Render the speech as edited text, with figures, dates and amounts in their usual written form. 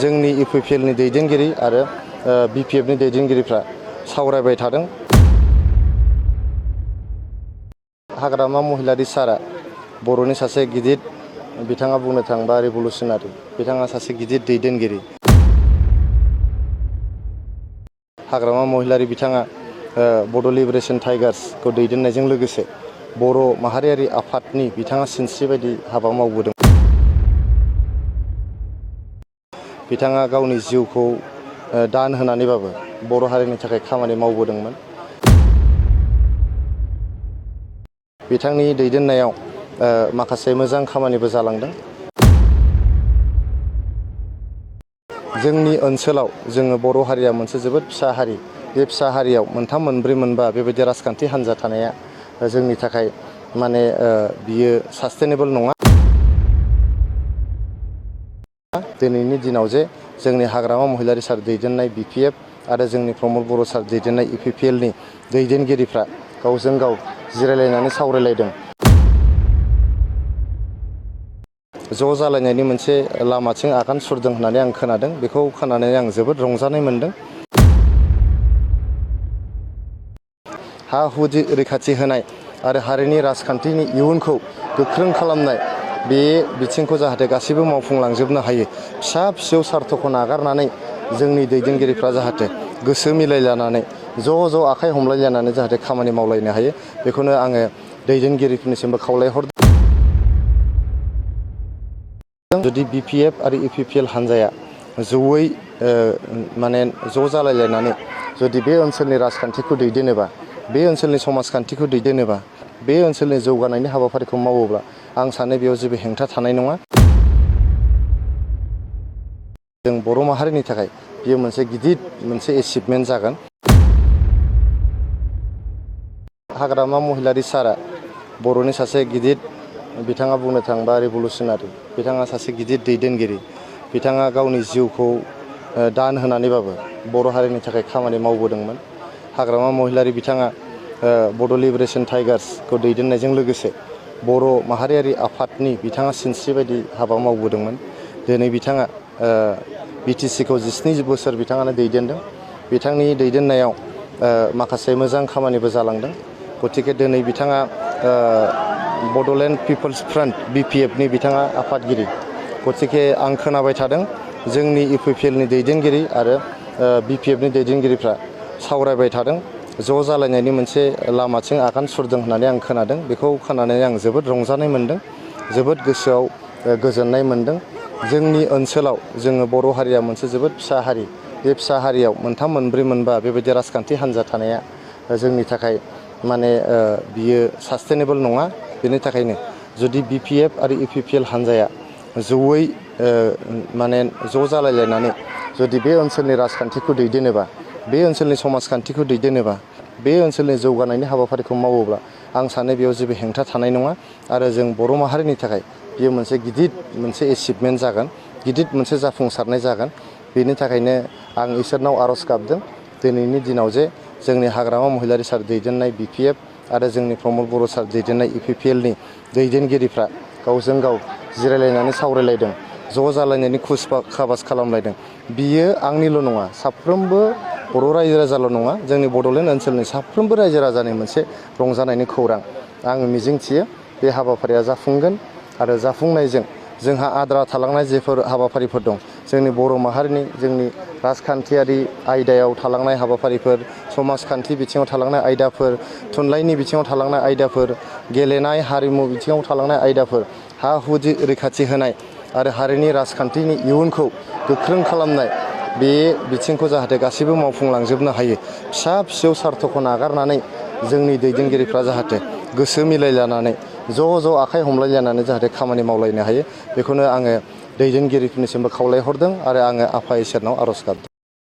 जोंनि इउपिपिएलनि दैदेनगिरि आरो बिपिएफनि दैदेनगिरिफ्रा सावरायबाय थादों। हाग्रामा महिलारि सारा बर'नि सासे गिदिर बिथाङा बुंनो थाङोबा रिभलुसनारि, बिथाङा सासे गिदिर दैदेनगिरि। हाग्रामा महिलारि बिथाङा बड' लिबारेसन टाइगार्सखौ दैदेननायजों लोगोसे बर' माहारियारि आफादनि बिथाङा सिनस्रि बायदि हाबा मावबोदों। बिथाङा गावनि जिउखौ दान होनानैबाबो बर' हारिनि थाखाय खामानि मावबोदोंमोन। बिथांनि दैदेननायाव माखासे मोजां खामानिबो जालांदों। जोंनि ओनसोलाव जोङो बर' हारिया मोनसे जोबोद फिसा हारि। बे फिसा हारियाव मोनथाम मोनब्रै मोनबा बेबायदि राजखान्थि हान्जा थानाया जोंनि थाखाय बियो सास्टेनेबल नङा। दिनैनि दिनाव जे जोंनि हाग्रामा महिलारि सार दैदेननाय बिपिएफ आरो जोंनि प्रमद बर' सार दैदेननाय इउपिपिएलनि दैदेनगिरिफ्रा गावजों गाव जिरायलायनानै सावरायलायदों। ज' जालायनायनि मोनसे लामाथिं आगान सुरदों होननानै आं खोनादों। बेखौ खोनानानै आं जोबोद रंजानाय मोनदों। हा हु रैखाथि होनाय आरो हारिनि राजखान्थिनि इयुनखौ गोख्रों खालामनाय, बे बिथिंखौ जाहाथे गासैबो मावफुंलांजोबनो हायो। फिसा फिसौ सार्थखौ नागारनानै जोंनि दैदेनगिरिफ्रा जाहाथे गोसो मिलायलायनानै ज' आखाइ हमलायलायनानै जाहाथे खामानि मावलायनो हायो, बेखौनो आङो दैदेनगिरिफोरनिसिमबो खावलायहरदों। जुदि बिपिएफ आरो इउपिपिएल हान्जाया जयै ज' जालायलायनानै जुदि बे ओनसोलनि राजखान्थिखौ दैदेनोबा, बे ओनसोलनि समाजखान्थिखौ दैदेनोबा, बे ओनसोलनि जौगानायनि हाबाफारिखौ मावोब्ला आं सानो बेयाव जेबो हेंथा थानाय नङा। जों बर' माहारिनि थाखाय बेयो मोनसे गिदिर एचिभमेन्ट जागोन। हाग्रामा महिलारि सारा बर'नि सासे गिदिर बिथाङा बुंनो थाङोबा रिभलुसनारि, बिथाङा सासे गिदिर दैदेनगिरि। बिथाङा गावनि जिउखौ दान होनानैबाबो बर' हारिनि थाखाय खामानि मावबोदोंमोन। हाग्रामा महिलारि बिथाङा बड' लिबारेसन टाइगार्सखौ दैदेननायजों लोगोसे बर' माहारियारि आफादनि बिथाङा सिनस्रि बायदि हाबा मावबोदोंमोन। दिनै बिथाङा बिटिसिखौ 17 बोसोर बिथाङानो दैदेनदों। बिथांनि दैदेननायाव माखासे मोजां खामानिबो जालांदों। गतिके दिनै बिथाङा बड'लेण्ड पिपल्स फ्रन्ट बिपिएफनि बिथाङा आफादगिरि। गतिके आं खोनाबाय थादों जोंनि इउपिपिएलनि दैदेनगिरि आरो बिपिएफनि दैदेनगिरिफ्रा सावरायबाय थादों। ज' जालायनायनि मोनसे लामाथिं आगान सुरदों होननानै आं खोनादों। बेखौ खोनानानै आं जोबोद रंजानाय मोनदों, जोबोद गोसोआव गोजोननाय मोनदों। जोंनि ओनसोलाव जोङो बर' हारिया मोनसे जोबोद फिसा हारि। बे फिसा हारियाव मोनथाम मोनब्रै मोनबा बेबायदि राजखान्थि हान्जा थानाया जोंनि थाखाय बियो सास्टेनेबल नङा। बेनि थाखायनो जुदि बिपिएफ आरो इउपिपिएल हान्जाया जयै ज' जालायलायनानै जुदि बे ओनसोलनि राजखान्थिखौ दैदेनोबा, बे ओनसोलनि समाजखान्थिखौ दैदेनोबा, बे ओनसोलनि जौगानायनि हाबाफारिखौ मावोब्ला आं सानो बेयाव जेबो हेंथा थानाय नङा। आरो जों बर' माहारिनि थाखाय बेयो मोनसे गिदिर एचिभमेन्ट जागोन, गिदिर मोनसे जाफुंसारनाय जागोन। बेनि थाखायनो आं इसोरनाव आर'ज गाबदों दिनैनि दिनाव जे जोंनि हाग्रामा महिलारि सार दैदेननाय बिपिएफ आरो जोंनि प्रमद बर' सार दैदेननाय इउपिपिएलनि दैदेनगिरिफ्रा गावजों गाव जिरायलायनानै सावरायलायदों। ज' जालायनायनि खाबास खालामलायदों। बियो आंनिल' नङा, साफ्रोमबो बर' रायजो राजाल' नङा, जोंनि बड'लेण्ड ओनसोलनि साफ्रोमबो रायजो राजानि मोनसे रंजानायनि खौरां। आङो मिजिंथियो बे हाबाफारिया जाफुंगोन आरो जाफुंनायजों जोंहा आद्रा थालांनाय जेफोर हाबाफारिफोर दं, जोंनि बर' माहारिनि जोंनि राजखान्थियारि आयदायाव थालांनाय हाबाफारिफोर, समाजखान्थि बिथिङाव थालांनाय आयदाफोर, थुनलाइनि बिथिङाव थालांनाय आयदाफोर, गेलेनाय हारिमु बिथिङाव थालांनाय आयदाफोर, हा हु रैखाथि होनाय आरो हारिनि राजखान्थिनि इयुनखौ गोख्रों खालामनाय, बे बिथिंखौ जाहाथे गासैबो मावफुंलांजोबनो हायो। फिसा फिसौ सार्थखौ नागारनानै जोंनि दैदेनगिरिफ्रा जाहाथे गोसो मिलायलायनानै ज' आखाइ हमलायलायनानै जाहाथे खामानि मावलायनो हायो, बेखौनो आङो दैदेनगिरिफोरनिसिमबो खावलायहरदों आरो आङो आफा इसोरनाव आर'ज गाबदों।